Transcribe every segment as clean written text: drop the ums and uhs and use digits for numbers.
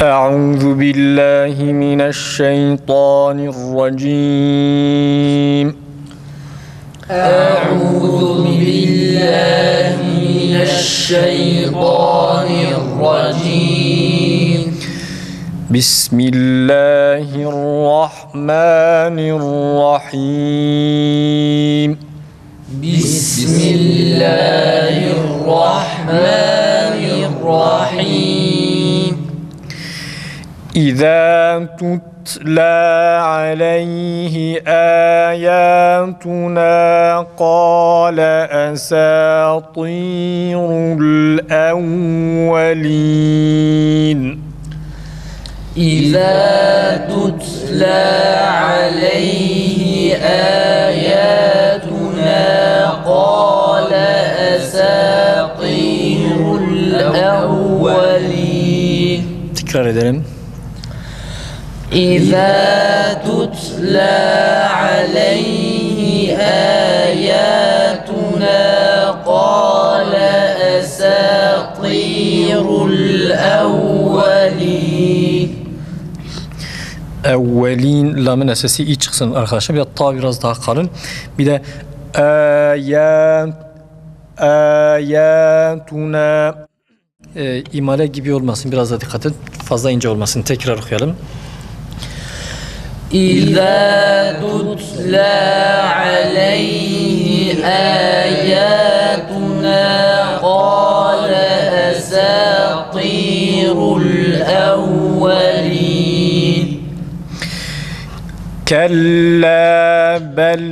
أعوذ بالله من الشيطان الرجيم. أعوذ بالله من الشيطان الرجيم. بسم الله الرحمن الرحيم. بسم الله الرحمن الرحيم. إذا تتلى عليه آياتنا قال أساطير الأولين. إذا تتلى عليه آياتنا قال أساطير الأولين. تكرار edelim. إذا تتلى عليه آياتنا قال أساطير الأولين. Evvelin lamın sesi iyi çıksın arkadaşlar. Bir de ta biraz daha kalın. Bir de ayatuna imale gibi olmasın. Biraz da dikkat et. Fazla ince olmasın. Tekrar okuyalım. إذا تتلى عليه آياتنا قال أساطير الأولين. كلا بل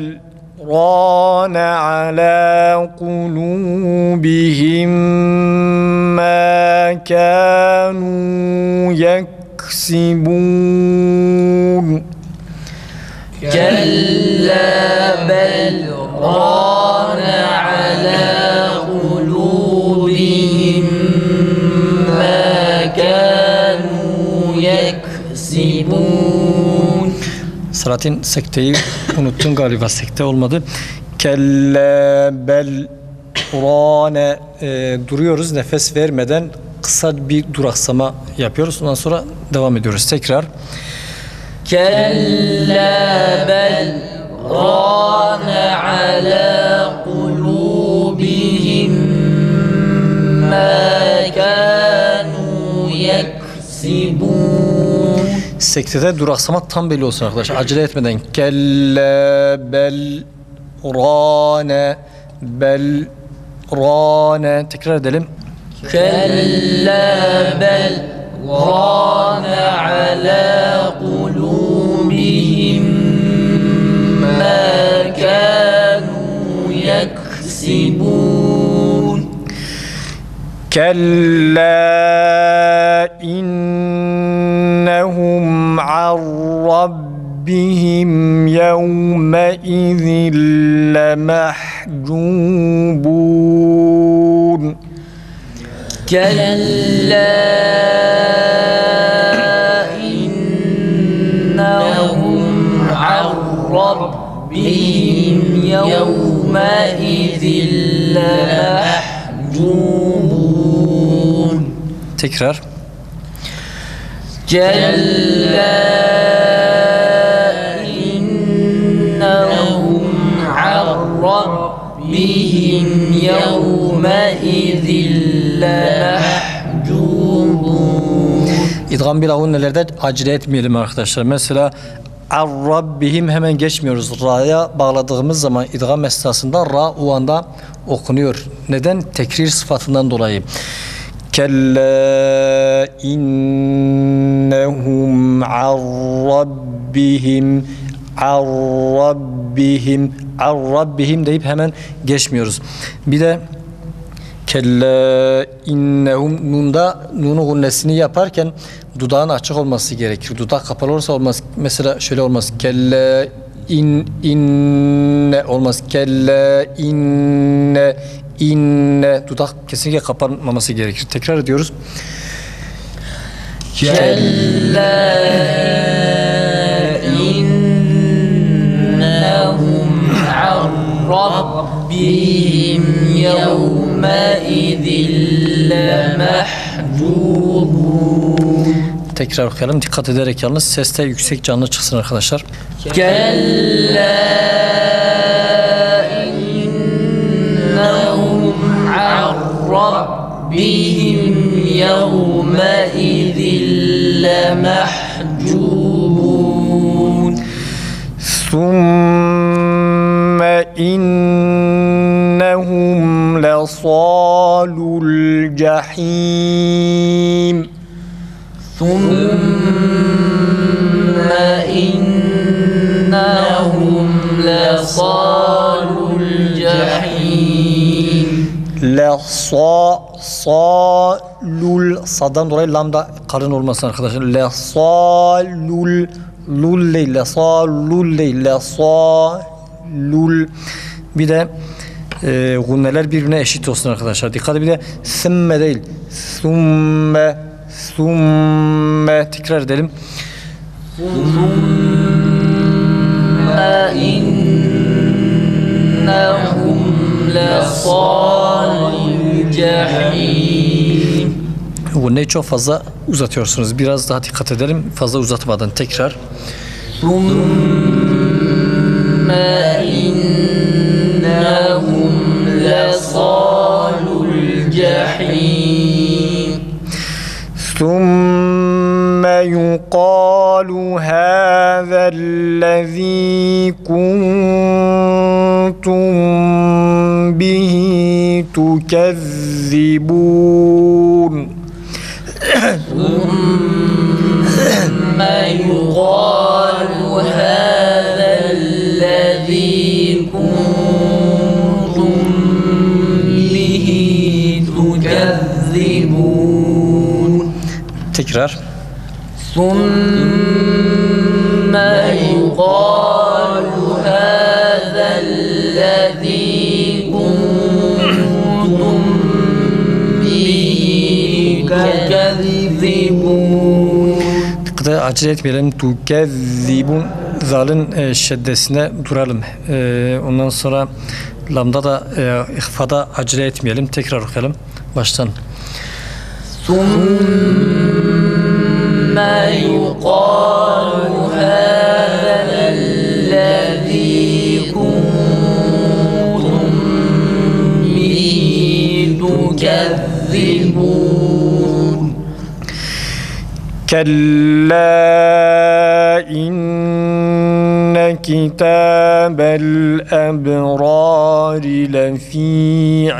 ران على قلوبهم ما كانوا يكسبون. كلا بل ران على قلوبهم ما كانوا يكسبون. Salatin sekteyi unuttun galiba, sekte olmadı. Kelle bel rane duruyoruz nefes vermeden, kısa bir duraksama yapıyoruz. Ondan sonra devam ediyoruz tekrar. كلا بل ران على قلوبهم ما كانوا يكسبون. Sektede duraksama tam belli olsun arkadaşlar. Acele etmeden. Kelle bel rane bel rane. Tekrar edelim. كلا بل ران على قلوبهم ما كانوا يكسبون. كلا إنهم عن ربهم يومئذ لمحجوبون. كلا إنهم عن ربهم يومئذ لمحجوبون. Tekrar. كلا إنهم عن ربهم يومئذ لمحجوبون. İdgam bilavun nelerde acele etmeyelim arkadaşlar. Mesela Ar-Rabbihim hemen geçmiyoruz. Ra'ya bağladığımız zaman idgam esnasında Ra o anda okunuyor. Neden? Tekrir sıfatından dolayı. Kella innehum ar-rabbihim ar-rabbihim deyip hemen geçmiyoruz. Bir de kella innehum nunun gunnesini yaparken dudağın açık olması gerekir. Dudak kapalı olursa olmaz. Mesela şöyle olmaz. Kella inne olmaz. Kella inne dudak kesinlikle kapanmaması gerekir. Tekrar ediyoruz. كلا إنهم عن ربهم يومئذ لمحجوبون. Tekrar okuyalım. Dikkat ederek yalnız seste yüksek canlı çıksın arkadaşlar. كلا إنهم عن ربهم يومئذ لمحجوبون ثم إنهم لصالو الجحيم ثم إنهم لصالو الجحيم Salul sadan dolayı lambda kalın olmasın arkadaşlar. La salul lul değil, la salul değil, la salul. Bir de gunneler birbirine eşit olsun arkadaşlar. Dikkat edin, bir de sümme değil. Sümme, sümme. Tekrar edelim. إنهم لصالو الجحيم Gunneyi çok fazla uzatıyorsunuz. Biraz daha dikkat edelim. Fazla uzatmadan tekrar. ثم إنهم لصالو الجحيم ثم يقال هذا الذي كنتم به تكذبون ثم يقال هذا الذي كنتم به تكذبون Tekrar. ثم يقال هذا الذي كنتم به تكذبون Dikkat acele etmeyelim. Tukezzibun zalın şeddesine duralım. Ondan sonra lamda da ihfada acele etmeyelim. Tekrar okuyalım. Baştan. ثم يقال هذا الذي كنتم به تكذبون كلا إن كتاب الأبرار لفي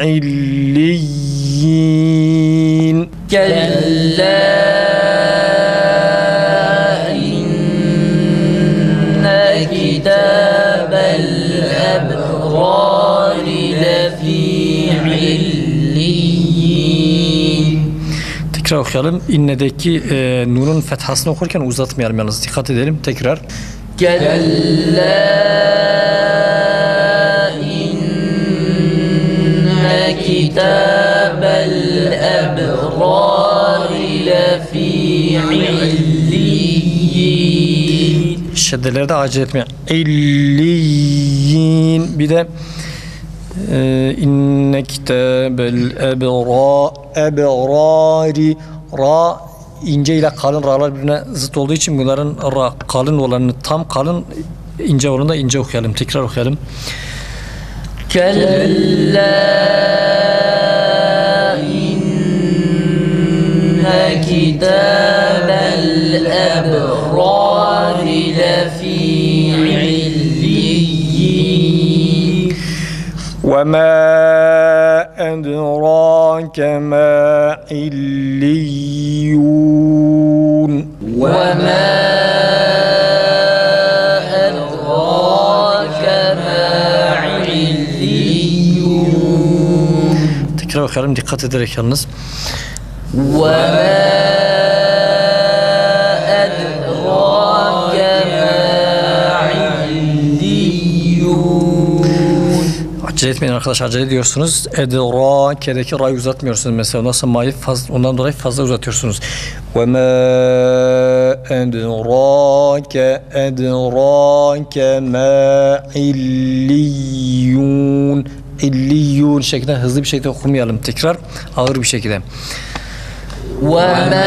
عليين كلا إن كتاب الأبرار لفي عليين Tekrar okuyalım. İnnedeki nunun fethasını okurken uzatmayalım yalnız. Dikkat edelim. Tekrar. كلا إن كتاب الأبرار لفي عليين Şeddelerde acele etmeyin. İlliyin. Bir de inne kitabel ebrari ra ince ile kalın ra'lar birbirine zıt olduğu için bunların ra kalın olanını tam kalın ince olanı da ince okuyalım. Tekrar okuyalım. كلا إن كتاب الأبرار لفي عليين وما أدراك ما عليون وما أدراك ما عليون Tekrar okuyalım dikkat ederek yalnız. وما أدراك ما عليون Acele etmeyin arkadaşlar, acele ediyorsunuz. Edrake'deki ra'yı uzatmıyorsunuz mesela. Ondan sonra ma'yı ondan dolayı fazla uzatıyorsunuz. Ve ma edrake ma illiyun. İlliyun şeklinde hızlı bir şekilde okumayalım. Tekrar ağır bir şekilde. وما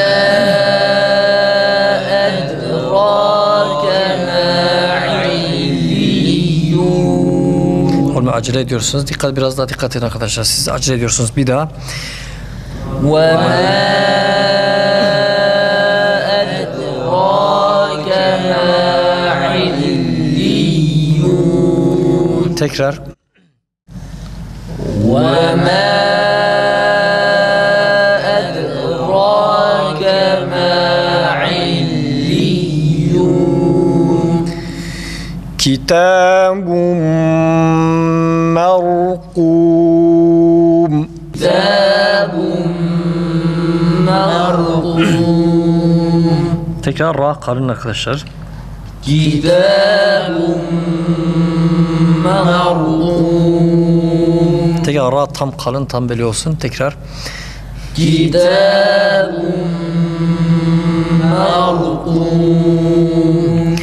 bakalım acele ediyorsunuz. Biraz daha dikkat edin arkadaşlar. Siz acele ediyorsunuz. Bir daha. وما أدراك ما عليون Tekrar. وما أدراك ما عليون كتاب مرقوم. كتاب مرقوم Tekrar ra kalın arkadaşlar. كتاب مرقوم Tekrar ra tam kalın tam böyle olsun. Tekrar. كتاب مرقوم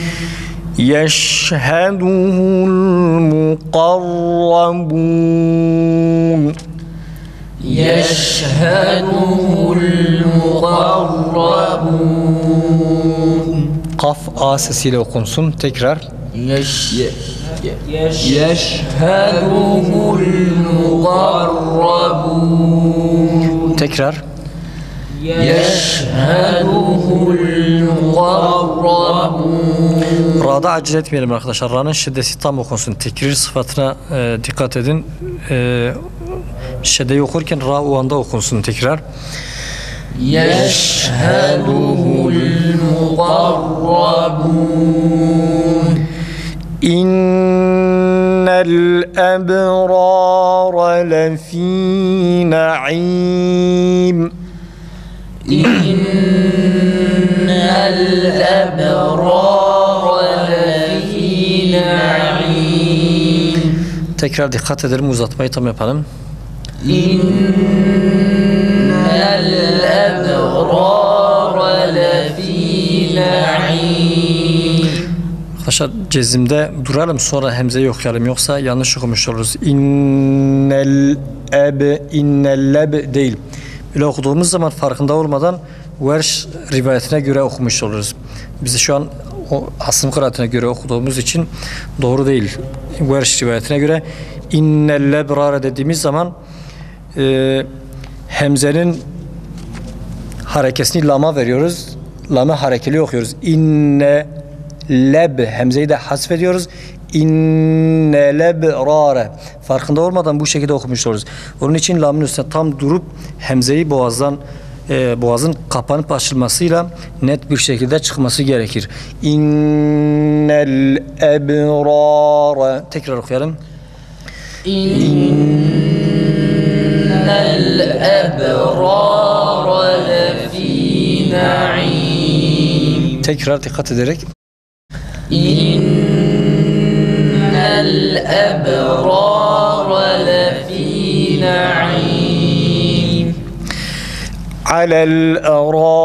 يشهده المقربون. يشهده المقربون Kaf A sesiyle okunsun. Tekrar. يشهده المقربون Tekrar. يشهده المقربون Ra'da acele etmeyelim arkadaşlar. Ra'nın şiddeti tam okunsun. Tekrir sıfatına dikkat edin. Şiddeyi okurken Ra o anda okunsun. Tekrar. يشهده المقربون إن الأبرار لفي نعيم. إن الأبرار لفي نعيم Tekrar dikkat edelim. Uzatmayı tam yapalım. إن الأبرار لفي نعيم Arkadaşlar cezimde duralım sonra hemzeyi okuyalım yoksa yanlış okumuş oluruz. İnnel leb değil. Böyle okuduğumuz zaman farkında olmadan Verş rivayetine göre okumuş oluruz. Biz şu an o Asım kıraatine göre okuduğumuz için doğru değil. Verş rivayetine göre innel lebrare dediğimiz zaman hemzenin harekesini lama veriyoruz. Lamı harekeli okuyoruz. İnne leb hemzeyi de hasf ediyoruz. İnne lebrare. Farkında olmadan bu şekilde okumuş oluruz. Onun için lamın üstüne tam durup hemzeyi boğazın kapanıp açılmasıyla net bir şekilde çıkması gerekir. İnnel ebrare. Tekrar okuyalım. إن الأبرار لفي نعيم Tekrar dikkat ederek. إن الأبرار لفي نعيم على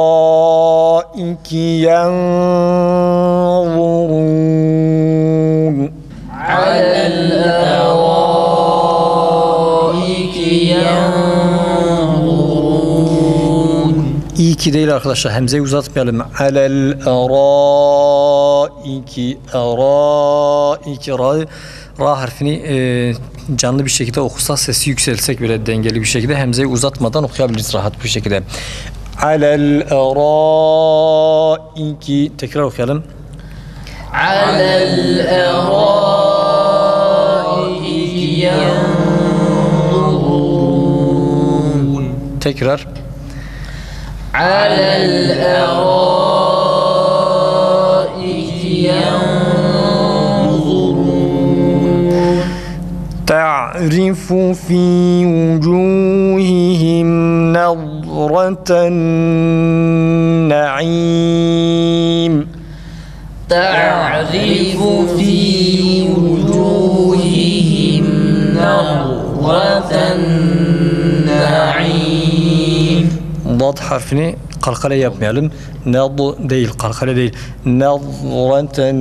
الأرائك ينظرون. على الأرائك ينظرون İki değil arkadaşlar. Hemzeyi uzatmayalım. Alel araiki ra harfini canlı bir şekilde okusak sesi yükseltsek böyle dengeli bir şekilde hemzeyi uzatmadan okuyabiliriz rahat bir şekilde. Alel araiki tekrar okuyalım. على الأرائك ينظرون Tekrar. على الأرائك ينظرون تعرف في وجوههم نظرة النعيم. تعرف في وجوههم نظرة النعيم Dad harfini kalkale yapmayalım. Nad değil, kalkale değil. Nazraten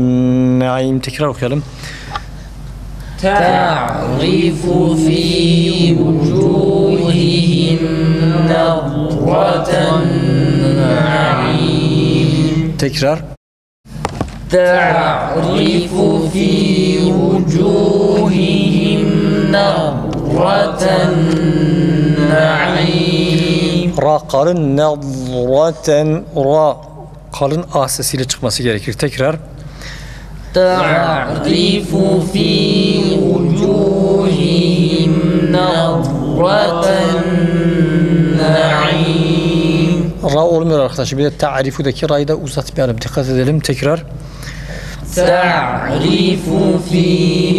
naim. Tekrar okuyalım. تعرف في وجوههم نظرة النعيم Tekrar. تعرف في وجوههم نظرة النعيم Ra kalın nazraten ra kalın ah sesiyle çıkması gerekir. Tekrar. تعرف في وجوههم نظرة النعيم Ra olmuyor arkadaşlar. Bir de ta'rifudaki ra'yı da uzatmayalım. Dikkat edelim. Tekrar. تعرف في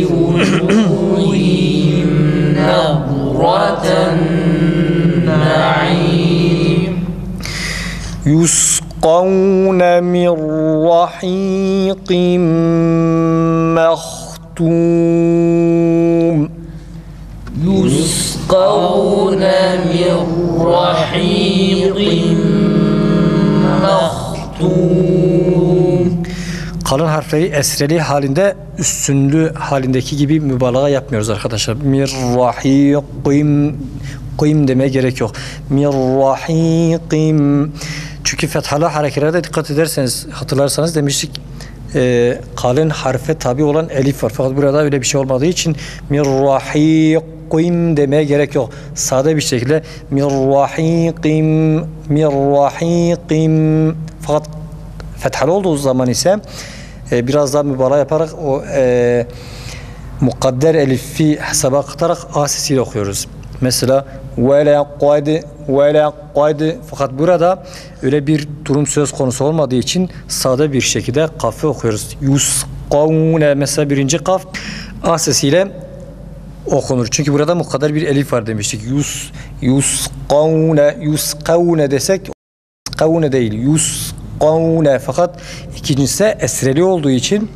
وجوههم نظرة النعيم يسقون من رحيق مختوم يسقون من رحيق مختوم Kalın harfleri esreli halinde üstünlü halindeki gibi mübalağa yapmıyoruz arkadaşlar. Mirrahiqim qim demeye gerek yok. Mirrahiqim. Çünkü fethalı harekelerde dikkat ederseniz hatırlarsanız demiştik kalın harfe tabi olan elif var. Fakat burada öyle bir şey olmadığı için mirrahiqim demeye gerek yok. Sade bir şekilde mirrahiqim. Fakat fethalı olduğu zaman ise biraz daha mübalağa yaparak o mukadder elifi hesaba katarak a sesiyle okuyoruz. Mesela velaqad fakat burada öyle bir durum söz konusu olmadığı için sade bir şekilde kafı okuyoruz. Yusqavne mesela birinci kaf a sesiyle okunur. Çünkü burada mukadder bir elif var demiştik. Yusqavne desek kavne değil. Yusqavne fakat ikincisi esreli olduğu için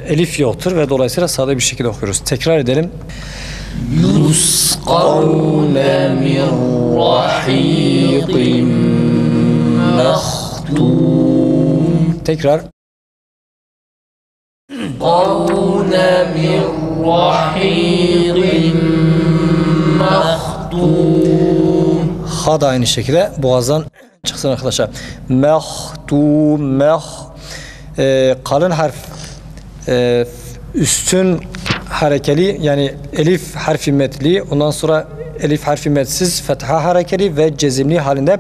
elif yoktur ve dolayısıyla sade bir şekilde okuyoruz. Tekrar edelim. يسقون من رحيق مختوم Tekrar. يسقون من رحيق مختوم Ha da aynı şekilde boğazdan çıksın arkadaşlar. Mehtum kalın harf üstün harekeli yani elif harfi metli ondan sonra elif harfi metsiz fetha harekeli ve cezimli halinde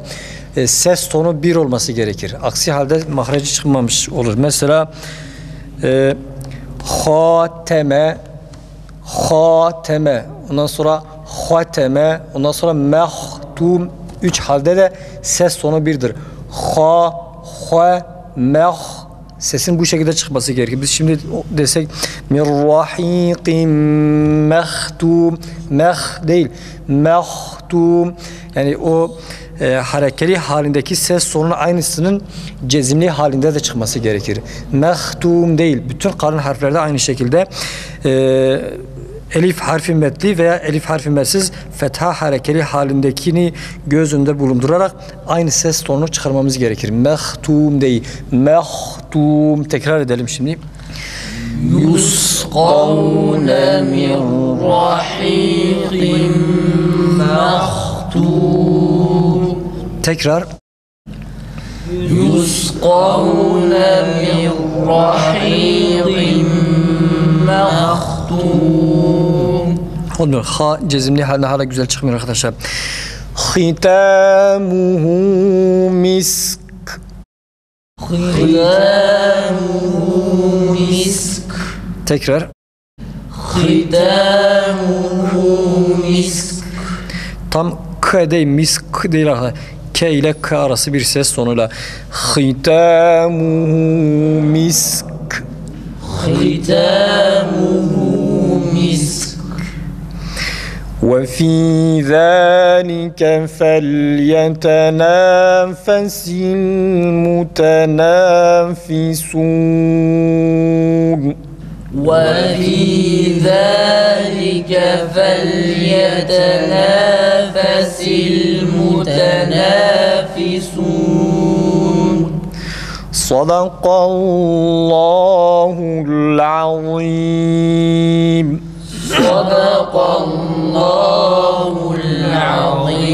ses tonu bir olması gerekir. Aksi halde mahreci çıkmamış olur. Mesela hateme ondan sonra hateme ondan sonra mehtum 3 halde de ses tonu birdir. Meh sesin bu şekilde çıkması gerekir. Biz şimdi desek mirrahiqim mehtum meh değil mehtum yani o harekeli halindeki ses tonunun aynısının cezimli halinde de çıkması gerekir. Mehtum değil. Bütün kalın harflerde aynı şekilde elif harfi metli veya elif harfi metsiz fetha harekeli halindekini göz önünde bulundurarak aynı ses tonunu çıkarmamız gerekir. Mehtum değil. Mehtum. Tekrar edelim şimdi. يسقون من رحيق مختوم Tekrar. يسقون من رحيق مختوم Olmuyor. Ha cezimli haline hala güzel çıkmıyor arkadaşlar. Hitamuhu misk. ختامه مسك Tekrar. ختامه مسك Tam k değil, misk değil arkadaşlar. K ile k arası bir ses sonuyla. Hitamuhu misk. ختامه مسك وفي ذلك فليتنافس المتنافسون وفي ذلك فليتنافس المتنافسون صدق الله العظيم صدق الله العظيم